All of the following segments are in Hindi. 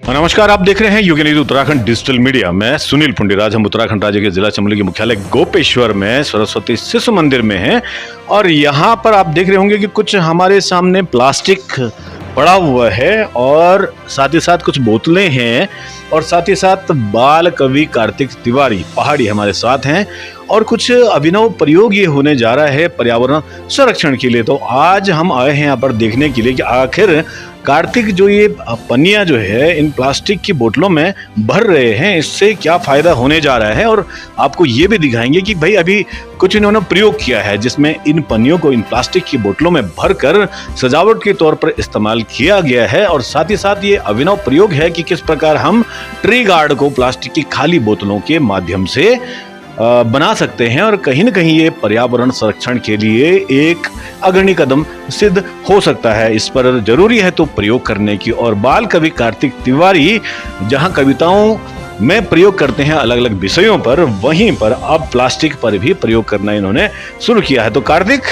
नमस्कार, आप देख रहे हैं UK news Uttarakhand digital media. मैं सुनील पुंडीराज। हम उत्तराखंड राज्य के जिला चमोली के मुख्यालय गोपेश्वर में सरस्वती शिशु मंदिर में हैं और यहाँ पर आप देख रहे होंगे कि कुछ हमारे सामने प्लास्टिक पड़ा हुआ है और साथ ही साथ कुछ बोतलें हैं और साथ ही साथ बाल कवि कार्तिक तिवारी पहाड़ी हमारे साथ हैं और कुछ अभिनव प्रयोग ये होने जा रहा है पर्यावरण संरक्षण के लिए। तो आज हम आए हैं यहाँ पर देखने के लिए कि आखिर कार्तिक जो ये पन्नियां जो है इन प्लास्टिक की बोतलों में भर रहे हैं, इससे क्या फायदा होने जा रहा है और आपको ये भी दिखाएंगे कि भाई अभी कुछ इन्होंने प्रयोग किया है जिसमें इन पन्नियों को इन प्लास्टिक की बोतलों में भरकर सजावट के तौर पर इस्तेमाल किया गया है। और साथ ही साथ ये अभिनव प्रयोग है कि किस प्रकार हम ट्री गार्ड को प्लास्टिक की खाली बोतलों के माध्यम से बना सकते हैं और कहीं न कहीं ये पर्यावरण संरक्षण के लिए एक अग्रणी कदम सिद्ध हो सकता है। इस पर जरूरी है तो प्रयोग करने की। और बाल कवि कार्तिक तिवारी जहां कविताओं में प्रयोग करते हैं अलग अलग विषयों पर, वहीं पर अब प्लास्टिक पर भी प्रयोग करना इन्होंने शुरू किया है। तो कार्तिक,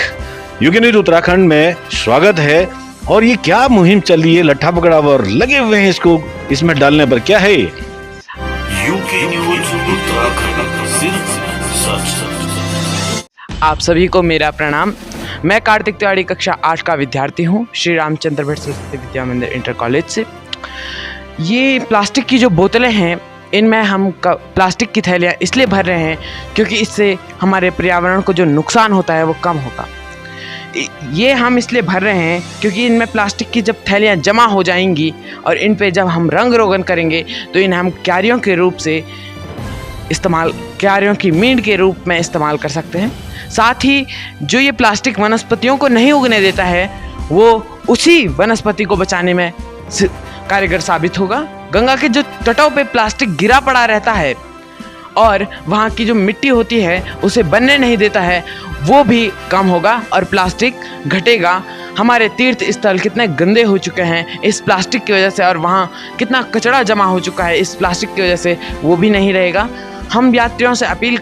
यूके न्यूज उत्तराखंड में स्वागत है। और ये क्या मुहिम चल रही है, लट्ठा पकड़ा और लगे हुए हैं इसको इसमें डालने पर, क्या है ये? यूके न्यूज उत्तराखंड, सिर्फ सच। आप सभी को मेरा प्रणाम। मैं कार्तिक तिवारी कक्षा 8 का विद्यार्थी हूँ, श्री रामचंद्र भट्ट सरस्वती विद्या मंदिर इंटर कॉलेज से। ये प्लास्टिक की जो बोतलें हैं, इनमें हम प्लास्टिक की थैलियाँ इसलिए भर रहे हैं क्योंकि इससे हमारे पर्यावरण को जो नुकसान होता है वो कम होगा। ये हम इसलिए भर रहे हैं क्योंकि इनमें प्लास्टिक की जब थैलियाँ जमा हो जाएंगी और इन पे जब हम रंग रोगन करेंगे तो इन्हें हम क्यारियों के रूप से क्यारियों की मीड के रूप में इस्तेमाल कर सकते हैं। साथ ही जो ये प्लास्टिक वनस्पतियों को नहीं उगने देता है वो उसी वनस्पति को बचाने में कारगर साबित होगा। गंगा के जो तटों पे प्लास्टिक गिरा पड़ा रहता है और वहाँ की जो मिट्टी होती है उसे बनने नहीं देता है, वो भी कम होगा और प्लास्टिक घटेगा। हमारे तीर्थ स्थल कितने गंदे हो चुके हैं इस प्लास्टिक की वजह से और वहाँ कितना कचरा जमा हो चुका है इस प्लास्टिक की वजह से, वो भी नहीं रहेगा। हम यात्रियों से अपील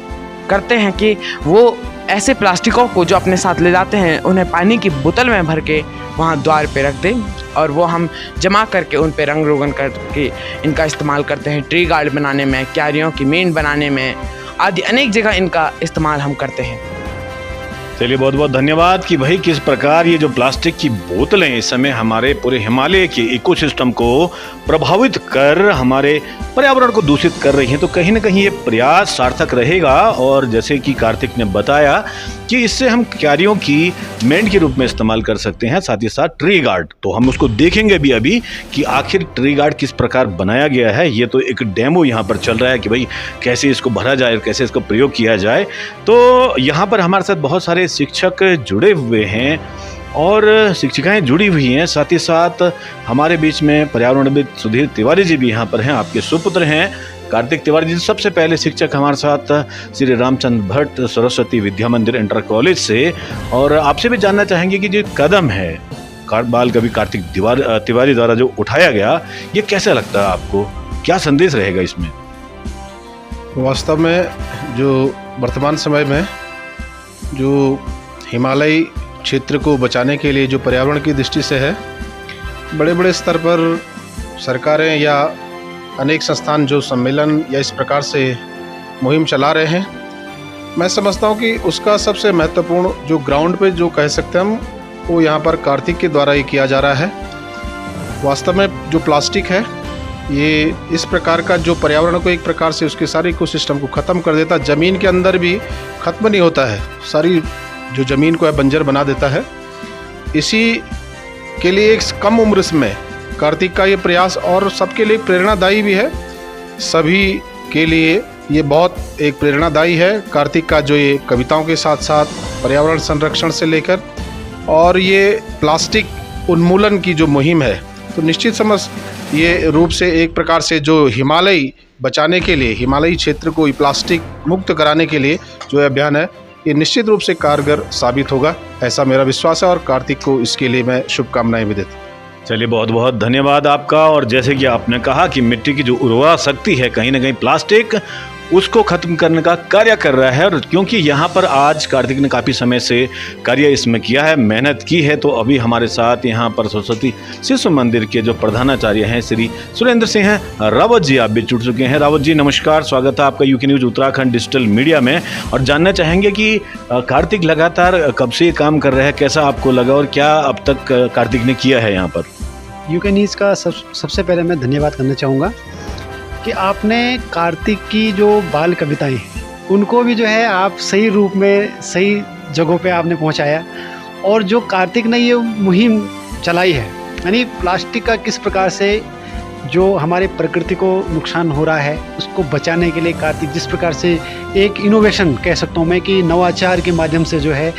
करते हैं कि वो ऐसे प्लास्टिकों को जो अपने साथ ले जाते हैं उन्हें पानी की बोतल में भर के वहाँ द्वार पे रख दें और वो हम जमा करके उन पे रंग रोगन करके इनका इस्तेमाल करते हैं। ट्री गार्ड बनाने में, क्यारियों की मीन बनाने में आदि अनेक जगह इनका इस्तेमाल हम करते हैं। चलिए, बहुत बहुत धन्यवाद कि भाई किस प्रकार ये जो प्लास्टिक की बोतलें इस समय हमारे पूरे हिमालय के इकोसिस्टम को प्रभावित कर हमारे पर्यावरण को दूषित कर रही हैं। तो कहीं ना कहीं ये प्रयास सार्थक रहेगा और जैसे कि कार्तिक ने बताया कि इससे हम क्यारियों की मेंढ के रूप में इस्तेमाल कर सकते हैं, साथ ही साथ ट्री गार्ड। तो हम उसको देखेंगे भी अभी कि आखिर ट्री गार्ड किस प्रकार बनाया गया है। ये तो एक डेमो यहाँ पर चल रहा है कि भाई कैसे इसको भरा जाए, कैसे इसको प्रयोग किया जाए। तो यहाँ पर हमारे साथ बहुत सारे शिक्षक जुड़े हुए हैं और शिक्षिकाएं जुड़ी हुई हैं। साथ ही साथ हमारे बीच में पर्यावरणविद सुधीर तिवारी जी भी यहाँ पर हैं, आपके सुपुत्र हैं कार्तिक तिवारी जी। सबसे पहले शिक्षक हमारे साथ श्री रामचंद्र भट्ट सरस्वती विद्या मंदिर इंटर कॉलेज से। और आपसे भी जानना चाहेंगे कि जो कदम है बाल कवि कार्तिक तिवारी द्वारा जो उठाया गया, ये कैसा लगता है आपको, क्या संदेश रहेगा इसमें? वास्तव में जो वर्तमान समय में जो हिमालयी क्षेत्र को बचाने के लिए जो पर्यावरण की दृष्टि से है, बड़े बड़े स्तर पर सरकारें या अनेक संस्थान जो सम्मेलन या इस प्रकार से मुहिम चला रहे हैं, मैं समझता हूँ कि उसका सबसे महत्वपूर्ण जो ग्राउंड पे जो कह सकते हैं हम, वो यहाँ पर कार्तिक के द्वारा ही किया जा रहा है। वास्तव में जो प्लास्टिक है ये इस प्रकार का जो पर्यावरण को एक प्रकार से उसके सारे इकोसिस्टम को ख़त्म कर देता, ज़मीन के अंदर भी ख़त्म नहीं होता है, सारी जो ज़मीन को है बंजर बना देता है। इसी के लिए एक कम उम्र में कार्तिक का ये प्रयास और सबके लिए प्रेरणादायी भी है। सभी के लिए ये बहुत एक प्रेरणादायी है कार्तिक का जो ये कविताओं के साथ साथ पर्यावरण संरक्षण से लेकर और ये प्लास्टिक उन्मूलन की जो मुहिम है, तो निश्चित समझ ये रूप से एक प्रकार से जो हिमालय बचाने के लिए, हिमालयी क्षेत्र को प्लास्टिक मुक्त कराने के लिए जो अभियान है, ये निश्चित रूप से कारगर साबित होगा, ऐसा मेरा विश्वास है। और कार्तिक को इसके लिए मैं शुभकामनाएं भी देता हूँ। चलिए, बहुत बहुत धन्यवाद आपका। और जैसे कि आपने कहा कि मिट्टी की जो उर्वरा शक्ति है कहीं ना कहीं प्लास्टिक उसको खत्म करने का कार्य कर रहा है। और क्योंकि यहाँ पर आज कार्तिक ने काफ़ी समय से कार्य इसमें किया है, मेहनत की है, तो अभी हमारे साथ यहाँ पर सरस्वती शिशु मंदिर के जो प्रधानाचार्य हैं श्री सुरेंद्र सिंह हैं रावत जी, आप भी जुड़ चुके हैं। रावत जी नमस्कार, स्वागत है आपका UK news Uttarakhand digital media में। और जानना चाहेंगे कि कार्तिक लगातार कब से ये काम कर रहे हैं, कैसा आपको लगा और क्या अब तक कार्तिक ने किया है यहाँ पर? यूके न्यूज़ का सबसे पहले मैं धन्यवाद करना चाहूँगा कि आपने कार्तिक की जो बाल कविताएं उनको भी जो है आप सही रूप में सही जगहों पे आपने पहुंचाया। और जो कार्तिक ने ये मुहिम चलाई है, यानी प्लास्टिक का किस प्रकार से जो हमारे प्रकृति को नुकसान हो रहा है उसको बचाने के लिए कार्तिक जिस प्रकार से एक इनोवेशन कह सकता हूँ मैं कि नवाचार के माध्यम से जो है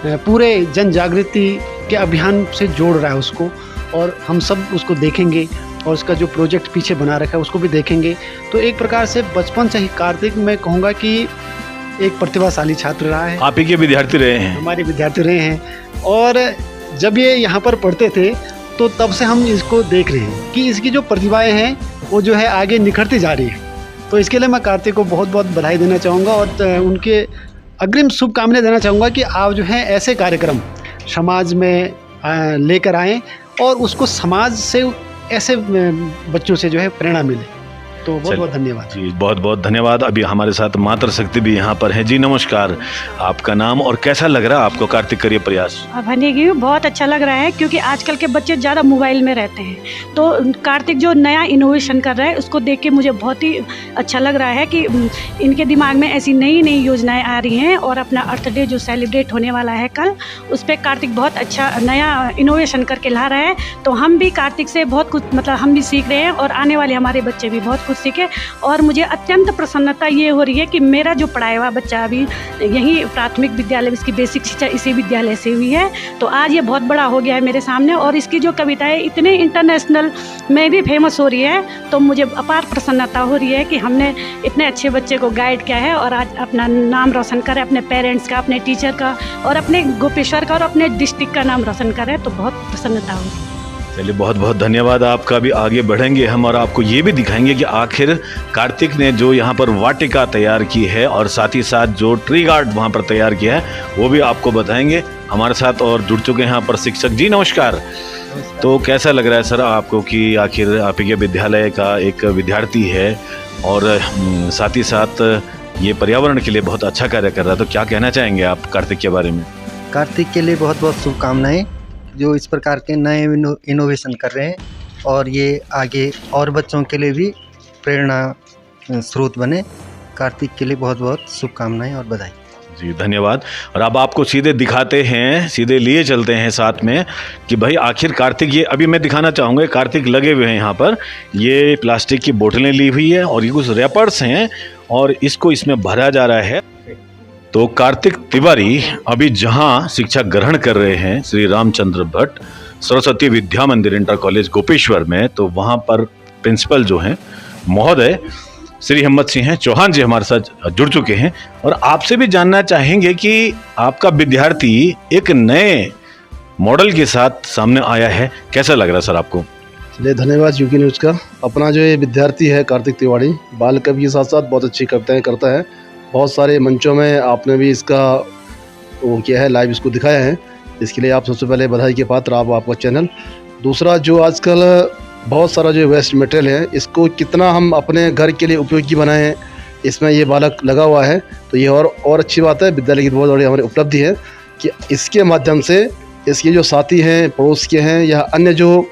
पूरे जन जागृति के अभियान से जोड़ रहा है उसको, और हम सब उसको देखेंगे और उसका जो प्रोजेक्ट पीछे बना रखा है उसको भी देखेंगे। तो एक प्रकार से बचपन से ही कार्तिक मैं कहूँगा कि एक प्रतिभाशाली छात्र रहा है। आप ही के विद्यार्थी रहे हैं? हमारे विद्यार्थी रहे हैं। और जब ये यहाँ पर पढ़ते थे तो तब से हम इसको देख रहे हैं कि इसकी जो प्रतिभाएं हैं वो जो है आगे निखरती जा रही है। तो इसके लिए मैं कार्तिक को बहुत बहुत बधाई देना चाहूँगा और उनके अग्रिम शुभकामनाएं देना चाहूँगा कि आप जो है ऐसे कार्यक्रम समाज में लेकर आएँ और उसको समाज से ऐसे बच्चों से जो है प्रेरणा मिले। तो बहुत बहुत धन्यवाद जी, बहुत बहुत धन्यवाद। अभी हमारे साथ मातृ शक्ति भी यहाँ पर है। जी नमस्कार, आपका नाम और कैसा लग रहा है आपको कार्तिक का ये प्रयास? भनेगी बहुत अच्छा लग रहा है क्योंकि आजकल के बच्चे ज़्यादा मोबाइल में रहते हैं, तो कार्तिक जो नया इनोवेशन कर रहा है उसको देख के मुझे बहुत ही अच्छा लग रहा है कि इनके दिमाग में ऐसी नई नई योजनाएं आ रही हैं। और अपना अर्थ डे जो सेलिब्रेट होने वाला है कल, उस पर कार्तिक बहुत अच्छा नया इनोवेशन करके ला रहा है। तो हम भी कार्तिक से बहुत कुछ हम भी सीख रहे हैं और आने वाले हमारे बच्चे भी बहुत कुछ सीखे। और मुझे अत्यंत प्रसन्नता ये हो रही है कि मेरा जो पढ़ाया हुआ बच्चा अभी यही प्राथमिक विद्यालय, इसकी बेसिक शिक्षा इसी विद्यालय से हुई है, तो आज ये बहुत बड़ा हो गया है मेरे सामने और इसकी जो कविताएं इतने इंटरनेशनल में भी फेमस हो रही है। तो मुझे अपार प्रसन्नता हो रही है कि हमने इतने अच्छे बच्चे को गाइड किया है और आज अपना नाम रोशन करे, अपने पेरेंट्स का, अपने टीचर का और अपने गोपेश्वर का और अपने डिस्ट्रिक्ट का नाम रोशन करे। तो बहुत प्रसन्नता हो रही है। चलिए बहुत बहुत धन्यवाद आपका। भी आगे बढ़ेंगे हम और आपको ये भी दिखाएंगे कि आखिर कार्तिक ने जो यहाँ पर वाटिका तैयार की है और साथ ही साथ जो ट्री गार्ड वहाँ पर तैयार किया है वो भी आपको बताएंगे। हमारे साथ और जुड़ चुके हैं यहाँ पर शिक्षक जी, नमस्कार। तो कैसा लग रहा है सर आपको कि आखिर आप के विद्यालय का एक विद्यार्थी है और साथ ही साथ ये पर्यावरण के लिए बहुत अच्छा कार्य कर रहा है, तो क्या कहना चाहेंगे आप कार्तिक के बारे में? कार्तिक के लिए बहुत बहुत शुभकामनाएं, जो इस प्रकार के नए इनोवेशन कर रहे हैं और ये आगे और बच्चों के लिए भी प्रेरणा स्रोत बने। कार्तिक के लिए बहुत बहुत शुभकामनाएं और बधाई। जी धन्यवाद। और अब आपको सीधे दिखाते हैं, सीधे लिए चलते हैं साथ में कि भाई आखिर कार्तिक, ये अभी मैं दिखाना चाहूँगा, कार्तिक लगे हुए हैं यहाँ पर। ये प्लास्टिक की बोतलें ली हुई है और ये कुछ रैपर्स हैं और इसको इसमें भरा जा रहा है। तो कार्तिक तिवारी अभी जहां शिक्षा ग्रहण कर रहे हैं श्री रामचंद्र भट्ट सरस्वती विद्या मंदिर इंटर कॉलेज गोपेश्वर में, तो वहां पर प्रिंसिपल जो हैं महोदय श्री हिम्मत सिंह चौहान जी हमारे साथ जुड़ चुके हैं और आपसे भी जानना चाहेंगे कि आपका विद्यार्थी एक नए मॉडल के साथ सामने आया है, कैसा लग रहा है सर आपको? चलिए धन्यवाद यूके न्यूज़ का। अपना जो ये विद्यार्थी है कार्तिक तिवारी, बाल कवि के साथ साथ बहुत अच्छी कविताएँ करता है। बहुत सारे मंचों में आपने भी इसका वो किया है, लाइव इसको दिखाया है, इसके लिए आप सबसे पहले बधाई के पात्र आप, आपका चैनल। दूसरा, जो आजकल बहुत सारा जो वेस्ट मटेरियल है इसको कितना हम अपने घर के लिए उपयोगी बनाएं, इसमें ये बालक लगा हुआ है। तो ये और अच्छी बात है, विद्यालय की बहुत बड़ी हमारी उपलब्धि है कि इसके माध्यम से इसके जो साथी हैं, पड़ोस के हैं या अन्य जो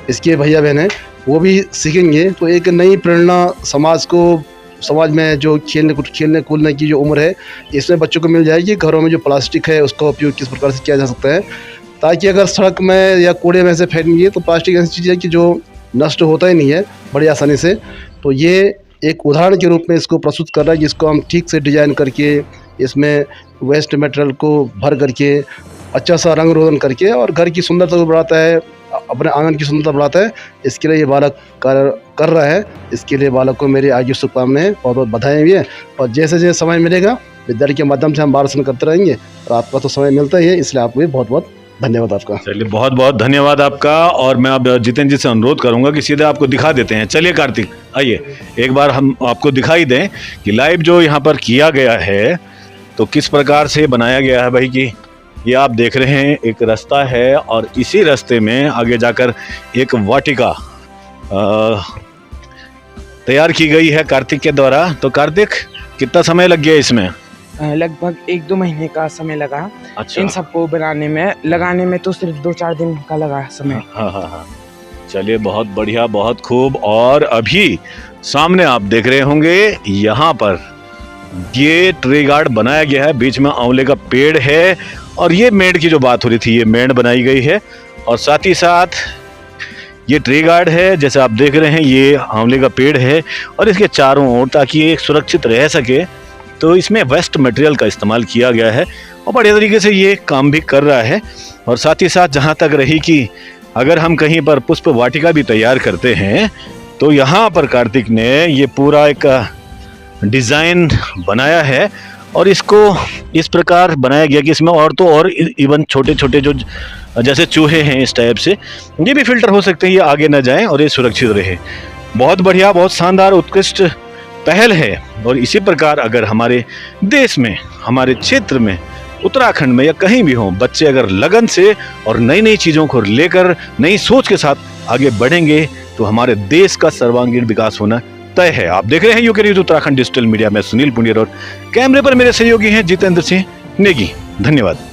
इसके भैया बहन हैं वो भी सीखेंगे। तो एक नई प्रेरणा समाज में जो खेलने कूदने की जो उम्र है इसमें बच्चों को मिल जाएगी। घरों में जो प्लास्टिक है उसका उपयोग किस प्रकार से किया जा सकता है, ताकि अगर सड़क में या कूड़े में से फेंकेंगे तो प्लास्टिक ऐसी चीज़ है कि जो नष्ट होता ही नहीं है बड़ी आसानी से। तो ये एक उदाहरण के रूप में इसको प्रस्तुत कर रहा है, जिसको हम ठीक से डिजाइन करके इसमें वेस्ट मटेरियल को भर करके अच्छा सा रंग रोगन करके और घर की सुंदरता को बढ़ाता है, अपने आंगन की सुंदरता बढ़ाता है। इसके लिए ये बालक कर रहा है। इसके लिए बालक को मेरी आगे शुभकामनाएं, बहुत बहुत बधाई भी है। और जैसे जैसे समय मिलेगा विद्यालय के माध्यम से हम मार्गदर्शन करते रहेंगे और आपका तो समय मिलता ही है, इसलिए आपको भी बहुत बहुत धन्यवाद आपका। चलिए बहुत बहुत धन्यवाद आपका। और मैं अब जितेंद्र जी से अनुरोध करूंगा कि सीधे आपको दिखा देते हैं। चलिए कार्तिक। आइए एक बार हम आपको दिखाई दें कि लाइव जो यहाँ पर किया गया है तो किस प्रकार से बनाया गया है भाई। कि ये आप देख रहे हैं एक रास्ता है और इसी रास्ते में आगे जाकर एक वाटिका तैयार की गई है कार्तिक के द्वारा। तो कार्तिक कितना समय लग गया इसमें? लगभग 1-2 महीने का समय लगा। अच्छा। इन सबको बनाने में, लगाने में तो सिर्फ 2-4 दिन का लगा समय। हाँ। चलिए बहुत बढ़िया, बहुत खूब। और अभी सामने आप देख रहे होंगे यहाँ पर ये ट्री गार्ड बनाया गया है, बीच में आंवले का पेड़ है और ये मेड़ की जो बात हो रही थी ये मेड़ बनाई गई है और साथ ही साथ ये ट्री गार्ड है। जैसे आप देख रहे हैं ये आंवले का पेड़ है और इसके चारों ओर ताकि ये सुरक्षित रह सके तो इसमें वेस्ट मटेरियल का इस्तेमाल किया गया है और बढ़िया तरीके से ये काम भी कर रहा है। और साथ ही साथ जहाँ तक रही कि अगर हम कहीं पर पुष्प वाटिका भी तैयार करते हैं तो यहाँ पर कार्तिक ने ये पूरा एक डिज़ाइन बनाया है और इसको इस प्रकार बनाया गया कि इसमें और तो और इवन छोटे छोटे जो जैसे चूहे हैं इस टाइप से ये भी फिल्टर हो सकते हैं, ये आगे न जाएं और ये सुरक्षित रहे। बहुत बढ़िया, बहुत शानदार, उत्कृष्ट पहल है। और इसी प्रकार अगर हमारे देश में, हमारे क्षेत्र में, उत्तराखंड में या कहीं भी हो, बच्चे अगर लगन से और नई नई चीज़ों को लेकर नई सोच के साथ आगे बढ़ेंगे तो हमारे देश का सर्वांगीण विकास होना तय है। आप देख रहे हैं UK news Uttarakhand digital media में सुनील पुंडियर और कैमरे पर मेरे सहयोगी हैं जितेंद्र सिंह नेगी। धन्यवाद।